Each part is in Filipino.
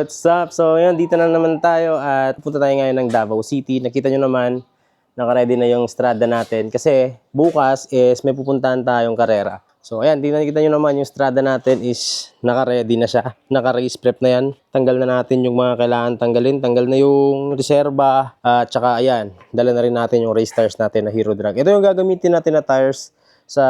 what's up? So, yun, dito na naman tayo at pupunta tayo ngayon ng Davao City. Nakita nyo naman, naka-ready na yung strada natin kasi bukas is may pupuntahan tayong karera. So, ayan, dito nakita nyo naman yung strada natin is naka-ready na siya. Naka-race prep na yan. Tanggal na natin yung mga kailangan tanggalin. Tanggal na yung reserva at saka, ayan, dala na rin natin yung race tires natin na Hero Drag. Ito yung gagamitin natin na tires sa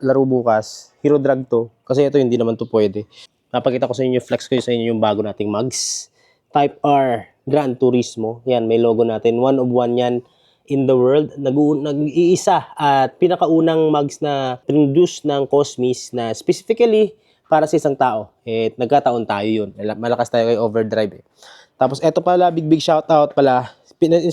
laro bukas. Hero Drag to. Kasi ito hindi naman to pwede. Napakita ko sa inyo, flex ko sa inyo yung bago nating mugs. Type R, Gran Turismo. Yan, may logo natin. One of one yan in the world. Nag-iisa at pinakaunang mugs na produce ng Cosmis na specifically para sa isang tao. Nagkataon tayo yun. Malakas tayo kay Overdrive. Tapos eto pala, big shoutout pala.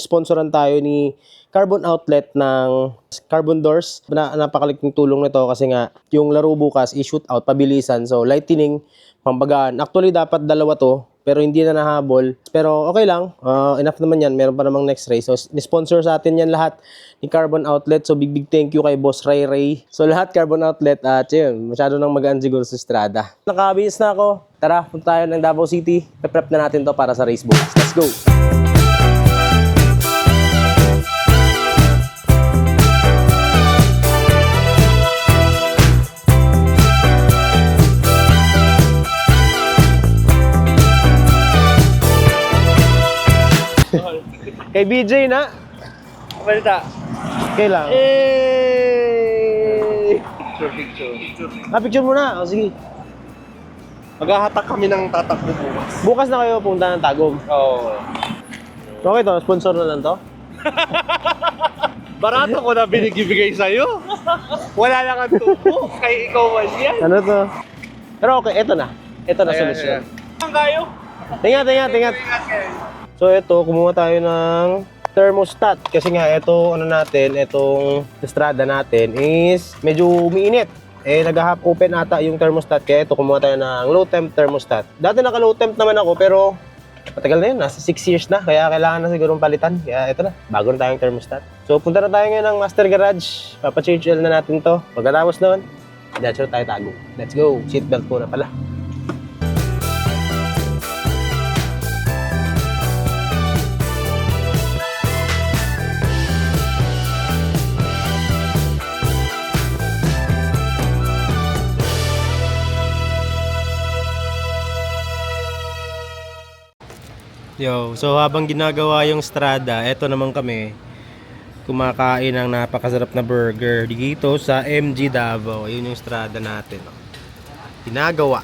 Sponsoran tayo ni Carbon Outlet ng Carbon Doors. Napakalaking tulong nito kasi nga yung laro bukas i-shoot out, pabilisan. So lightning, pambagaan. Actually dapat dalawa to pero hindi na nahabol. Pero okay lang, enough naman yan. Meron pa namang next race. So ni-sponsor sa atin yan lahat ni Carbon Outlet. So big thank you kay Boss Ray. So lahat Carbon Outlet at yun, masyado nang magaan siguro sa strada. Nakabihis na ako. Tara, punta tayo ng Davao City. Prep na natin to para sa race bukas. Let's go! Kay BJ na. Balita. Kailang. Picture. Picture mo na. O, sige. Maghahatak kami ng tatakbo bukas. Bukas na kayo pumunta ng Tagum. Oo. Okay to, sponsor na lang to. Barato ko na binigibigay sa'yo. Wala lang ang tubo. Kay ikaw man yan. Ano to? Pero okay, eto na. Ito na solusyon. Ang kayo? Tingat. So ito, kumuha tayo ng thermostat. Kasi nga, ito, itong estrada natin is medyo umiinit. Nag-half open ata yung thermostat. Kaya ito, kumuha tayo ng low temp thermostat. Dati naka-low temp naman ako, pero matagal na yun. Nasa 6 years na. Kaya kailangan na sigurong palitan. Kaya ito na, bago na tayong thermostat. So, punta na tayo ngayon ng Master Garage. Papa-change oil na natin to. Pagkatapos nun, diretso tayo Tago. Let's go. Seatbelt muna pala. Yo, so habang ginagawa yung strada, eto naman kami kumakain ng napakasarap na burger dito sa MG Davao. Yun yung strada natin. Ginagawa.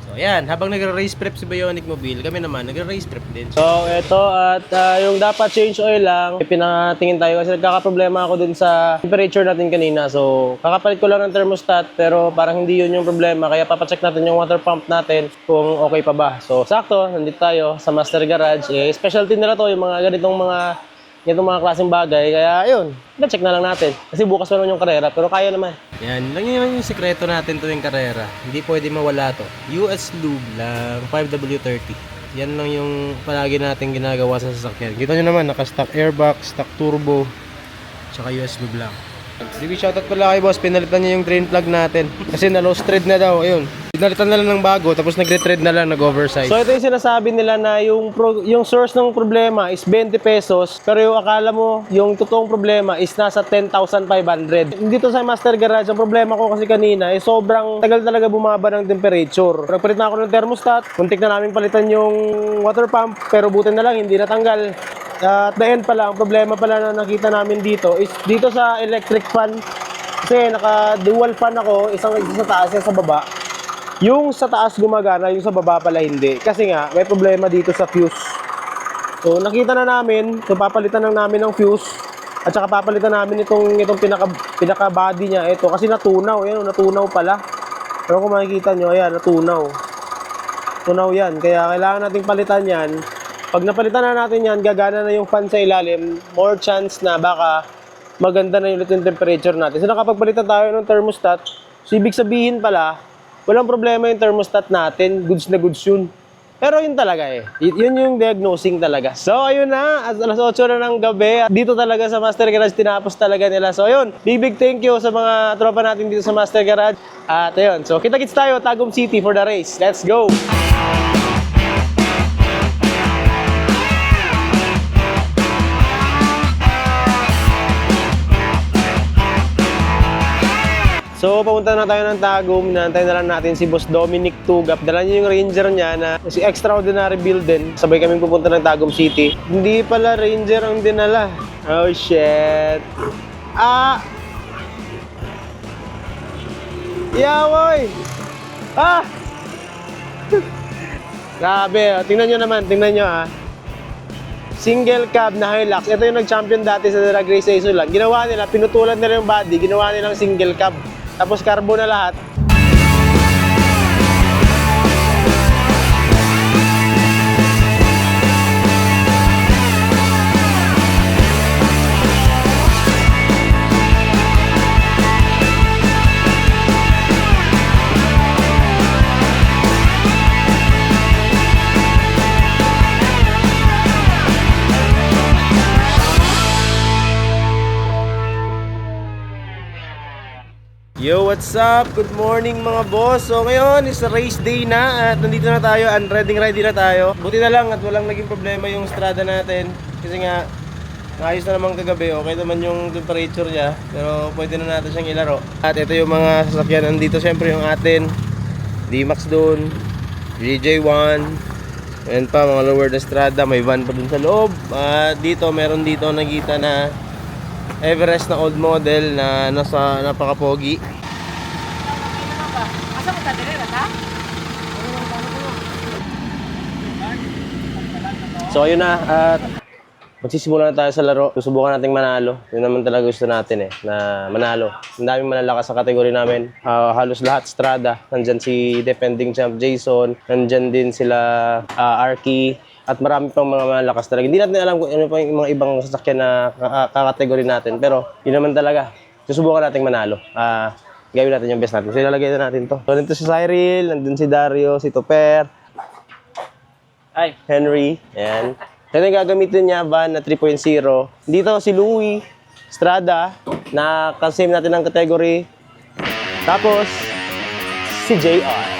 So ayan, habang nagre-race prep si Bionic Mobile, kami naman nagre-race prep din. So eto at yung dapat change oil lang, pinatingin tayo kasi nagkakaproblema ako dun sa temperature natin kanina. So kakapalit ko lang ng thermostat pero parang hindi yun yung problema. Kaya papacheck natin yung water pump natin kung okay pa ba. So sakto, nandito tayo sa Master Garage. Specialty nila to yung mga ganitong mga klaseng bagay. Kaya ayun, check na lang natin. Kasi bukas pa naman yung karera, pero kaya naman. Yan, lang yun yung sekreto natin tuwing karera. Hindi pwede mawala to. US Lube lang, 5W30. Yan lang yung palagi natin ginagawa sa sasakyan. Kita nyo naman, naka-stock airbox, stock turbo, tsaka US Lube lang. Sige, shoutout pala kay boss, pinalitan niya yung drain plug natin. Kasi na-lost thread na daw, ayun. Pinalitan na lang ng bago, tapos nag-retread na lang, nag-oversize. So ito yung sinasabi nila na yung source ng problema is 20 pesos, pero yung akala mo, yung totoong problema is nasa 10,500. Dito sa Master Garage, ang problema ko kasi kanina is sobrang tagal talaga bumaba ng temperature. Nagpalit na ako ng thermostat, muntik na namin palitan yung water pump, pero buti na lang, hindi natanggal. At the end pala, ang problema pala na nakita namin dito is dito sa electric fan. Kasi naka-dual fan ako, isang sa taas, isang sa baba. Yung sa taas gumagana, yung sa baba pala hindi. Kasi nga, may problema dito sa fuse. So, nakita na namin, so papalitan lang namin ng fuse. At saka papalitan namin itong pinaka-body niya. Ito, kasi natunaw. Ayan, natunaw pala. Pero kung makikita nyo, ayan, natunaw. Tunaw yan. Kaya kailangan nating palitan yan. Pag napalitan na natin yan, gagana na yung fan sa ilalim. More chance na baka maganda na yung temperature natin. So, nakapagpalitan tayo ng thermostat. So, ibig sabihin pala, walang problema yung thermostat natin. Goods na goods yun. Pero yun talaga eh. Yun yung diagnosing talaga. So, ayun na. Alas 8 na ng gabi. Dito talaga sa Master Garage, tinapos talaga nila. So, ayun. Big thank you sa mga tropa natin dito sa Master Garage. At ayun. So, kita-kits tayo, Tagum City for the race. Let's go! So, papunta na tayo ng Tagum. Inaantay na lang natin si Boss Dominic Tugap. Dala niya yung Ranger niya na si Extraordinary Build din. Sabay kaming pupunta ng Tagum City. Hindi pala Ranger ang dinala. Oh, shit. Ah! Yawoy! Ah! Grabe, tingnan nyo naman, tingnan nyo Single cab na Hilux. Ito yung nag-champion dati sa Drag Race sa Isulan. Ginawa nila, pinutulan nila yung body, ginawa nilang single cab. Tapos carbo na lahat. Yo, what's up? Good morning mga boss. So ngayon is race day na at nandito na tayo and ready na tayo. Buti na lang at walang naging problema yung strada natin. Kasi nga, naayos na naman kagabi. Okay naman yung temperature niya. Pero pwede na natin siyang ilaro. At ito yung mga sasakyan nandito. Siyempre yung atin. D-Max dun. GJ1. Ayan pa, mga lower na strada. May van pa dun sa loob. At dito, meron dito nakita na Everest na old model na nasa napaka-pogi. So ayun na, at magsisimula na tayo sa laro. Susubukan nating manalo. Yun naman talaga gusto natin na manalo. Ang daming malalakas sa kategory namin. Halos lahat strada. Nandyan si defending champ Jason. Nandyan din sila Arky. At marami pang mga malakas talaga. Hindi natin alam kung ano pa yung mga ibang sasakyan na kakategory natin. Pero yun naman talaga. Susubukan natin manalo. Gawin natin yung best natin. So ilalagay na natin to. So nandito si Cyril, nandun si Dario, si Toper. Hi. Henry. Ayan. Ito yung gagamitin niya, van na 3.0. Dito si Louie, Strada, na kasame natin ng category. Tapos, si JR.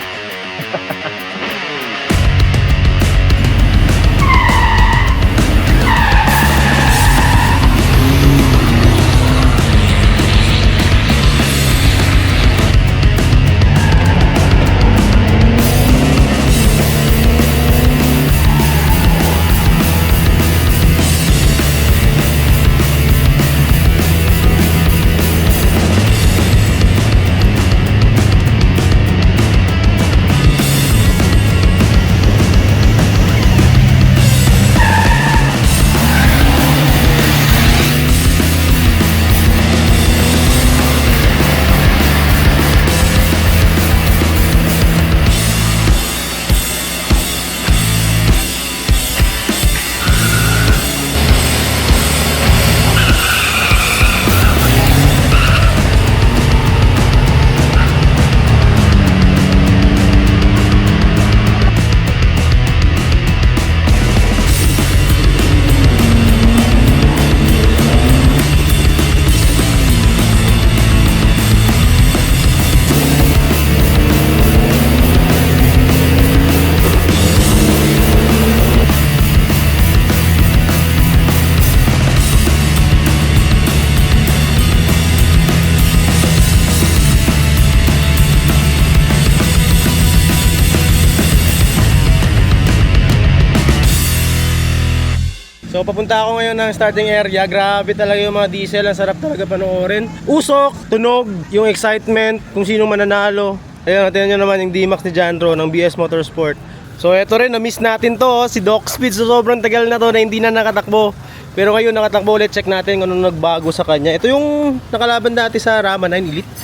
So papunta ako ngayon ng starting area. Grabe talaga yung mga diesel. Ang sarap talaga panoorin. Usok, tunog, yung excitement, kung sino mananalo. Ayun, tingnan nyo naman yung D-Max ni Janro ng BS Motorsport. So eto rin, na-miss natin to, si Doc Speed. So sobrang tagal na to na hindi na nakatakbo. Pero ngayon nakatakbo ulit, check natin kung ano nagbago sa kanya. Ito yung nakalaban dati sa Rama 9 Elite.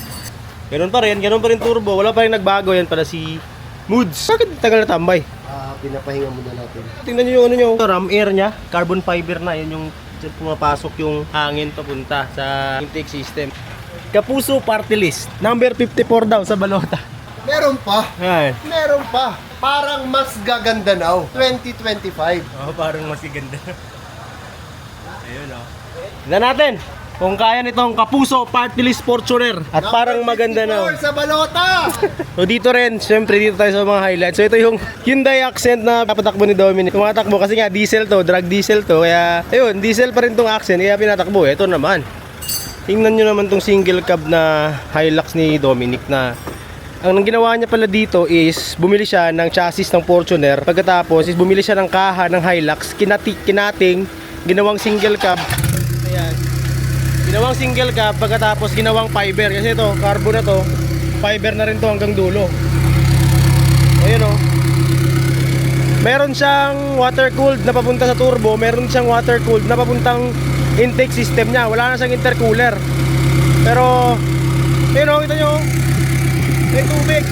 Ganun pa rin turbo. Wala pa rin nagbago. Yan pala si Moods. Bakit tagal na tambay? Pinapahinga muna natin. Tingnan nyo yung ano nyo, ram air nya, carbon fiber na, yun yung pumapasok yung hangin papunta sa intake system. Kapuso Party List, number 54 daw sa balota. Meron pa. Ay. Meron pa. Parang mas gaganda now. 2025. Parang mas ganda. Ayun Tignan natin kung kaya nitong Kapuso Party List Fortuner. At parang maganda na. Sa balota! So dito rin, syempre dito tayo sa mga highlights. So ito yung Hyundai Accent na papatakbo ni Dominic. Tumatakbo kasi nga diesel to, drag diesel to. Kaya ayun, diesel pa rin tong Accent, kaya pinatakbo. Ito naman. Tingnan nyo naman tong single cab na Hilux ni Dominic na ang ginawa niya pala dito is bumili siya ng chassis ng Fortuner. Pagkatapos is bumili siya ng kaha ng Hilux, kinating, ginawang single cab. Ayan. Ginawang single cab, pagkatapos ginawang fiber. Kasi ito, carbon na to, fiber na rin to hanggang dulo. Ayan o. Meron siyang water cooled na papunta sa turbo, meron siyang water cooled na papuntang intake system niya. Wala na siyang intercooler. Pero, ayun o, kita nyo, may tubig.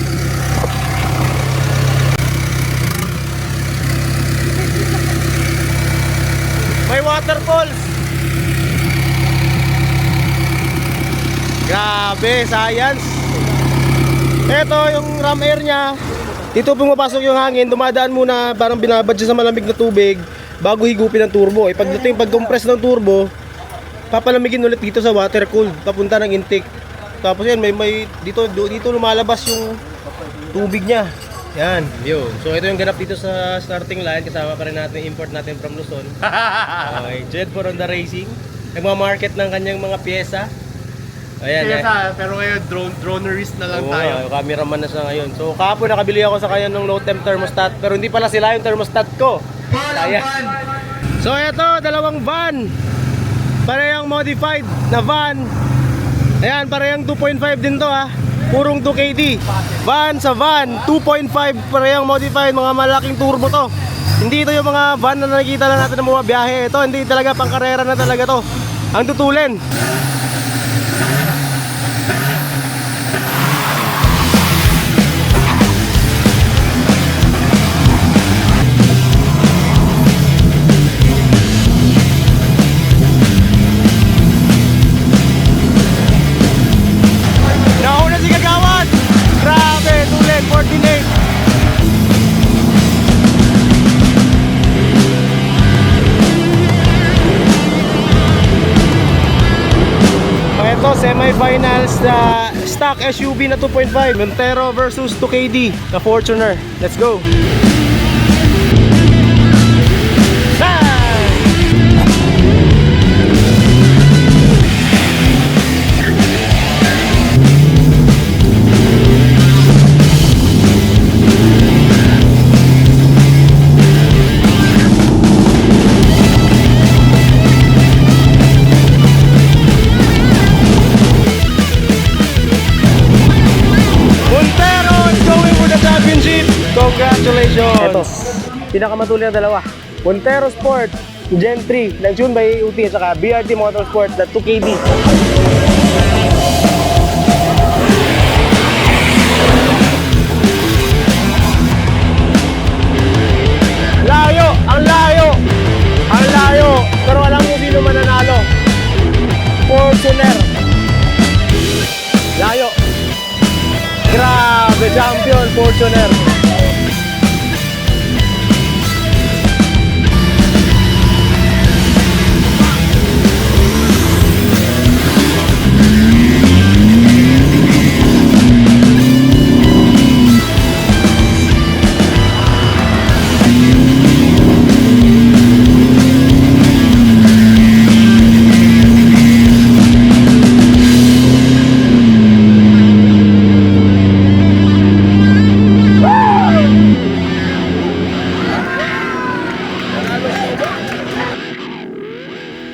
May waterfalls. Grabe, science. Ito yung ram air niya. Dito pumapasok yung hangin, dumadaan muna, parang binabad siya sa malamig na tubig bago higupin ang turbo. Pag compress ng turbo, papalamigin ulit dito sa water cooled papunta ng intake. Tapos yan, may dito lumalabas yung tubig niya. Yan, yun. So ito yung ganap dito sa starting line. Kasama pa rin natin, import natin from Luzon. Okay, Jed for Honda Racing. Nagmamarket ng kanyang mga pyesa. Ayan, Pero ngayon, dronerist na lang tayo. Oo, cameraman na siya ngayon. So kahapon nakabili ako sa kanya ng low temp thermostat. Pero hindi pala sila yung thermostat ko. Ayan. So ito, dalawang van. Parehang modified na van. Ayan, parehang 2.5 din to ha. Purong 2KD. Van sa van, 2.5 parehang modified, mga malaking turbo to. Hindi ito yung mga van na nakikita lang natin ng mga biyahe. Ito, hindi talaga pangkarera na talaga to. Ang tutulin. Nauna si Kagawad. Grabe, tulin, 48. Ito, semi-finals na stock SUV na 2.5 Montero versus 2KD na Fortuner. Let's go! Congratulations! Ito, pinakamatuli na dalawa. Montero Sport Gen 3 ng June by UT at saka BRT Motorsport na 2KD. Layo! Ang layo! Ang layo! Pero alam mo sino mananalo? Fortuner! Layo! Grabe! Champion! Fortuner!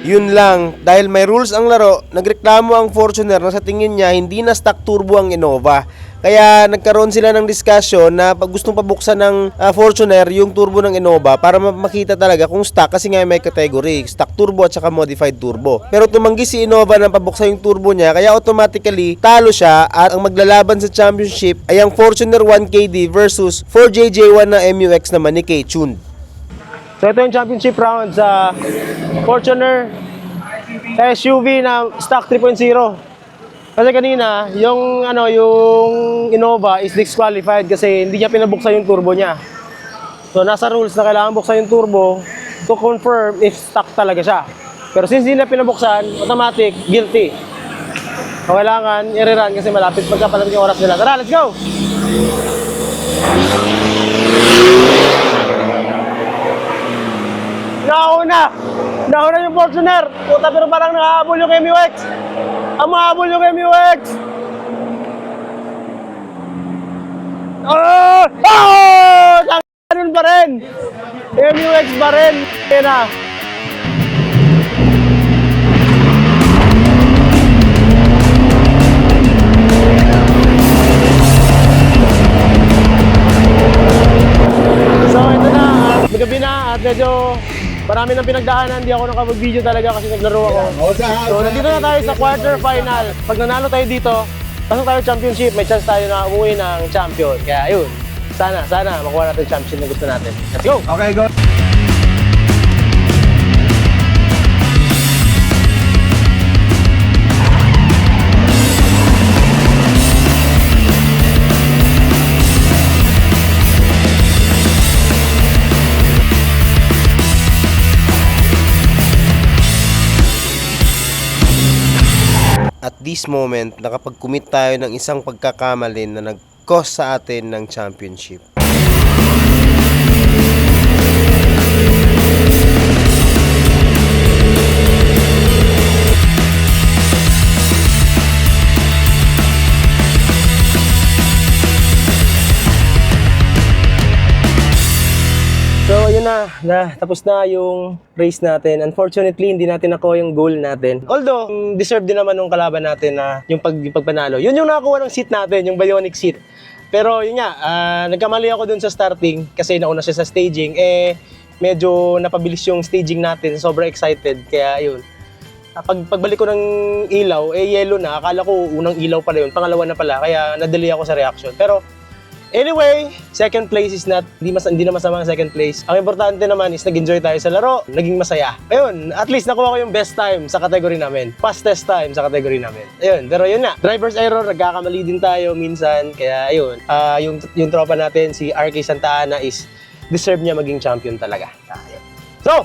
Yun lang, dahil may rules ang laro, nagreklamo ang Fortuner na sa tingin niya hindi na stock turbo ang Innova. Kaya nagkaroon sila ng discussion na pag gustong pabuksan ng Fortuner yung turbo ng Innova para makita talaga kung stock, kasi nga may category, stock turbo at saka modified turbo. Pero tumanggi si Innova na pabuksan yung turbo niya, kaya automatically talo siya at ang maglalaban sa championship ay ang Fortuner 1KD versus 4JJ1 na MUX naman ni K-Tuned. So ito yung championship round sa Fortuner SUV na stock 3.0. Kasi kanina, yung Innova is disqualified kasi hindi niya pinabuksan yung turbo niya. So nasa rules na kailangan buksan yung turbo to confirm if stock talaga siya. Pero since hindi na pinabuksan, automatic guilty. So kailangan i-rerun kasi malapit magkapalapit yung oras nila. Tara, let's go! Nauna Una-una yung Fortuner. Puta, pero parang nakahabol yung MUX. Ang mahabol yung MUX. Oh! Oh! Ganun pa rin. MUX pa rin. Yan na. So ito na, magabi na at medyo marami nang pinagdaanan. Hindi ako nakapag-video talaga kasi naglaro ako. So nandito na tayo sa quarter final. Pag nanalo tayo dito, pasok tayo championship, may chance tayo na umuwi ng champion. Kaya ayun, sana makuha natin yung championship na gusto natin. Let's go! Okay, go. At this moment, nakapag-commit tayo ng isang pagkakamali na nag-cost sa atin ng championship. So ayun na, tapos na yung race natin. Unfortunately, hindi natin nakuha yung goal natin. Although, deserve din naman ng kalaban natin na yung pagpanalo. Yun yung nakakuha ng seat natin, yung bionic seat. Pero yun nga, nagkamali ako dun sa starting kasi nauna siya sa staging. Medyo napabilis yung staging natin, sobrang excited. Kaya yun, pagbalik ko ng ilaw, yellow na. Akala ko unang ilaw pala yun, pangalawa na pala. Kaya nadelay ako sa reaction. Pero anyway, second place is hindi na masama ang second place. Ang importante naman is nag-enjoy tayo sa laro, naging masaya. Ayun, at least nakuha ko yung best time sa category namin. Fastest time sa category namin. Ayun, pero yun na. Driver's error, nagkakamali din tayo minsan. Kaya ayun, yung tropa natin, si RK Santa Ana is deserve niya maging champion talaga. Ayun. So,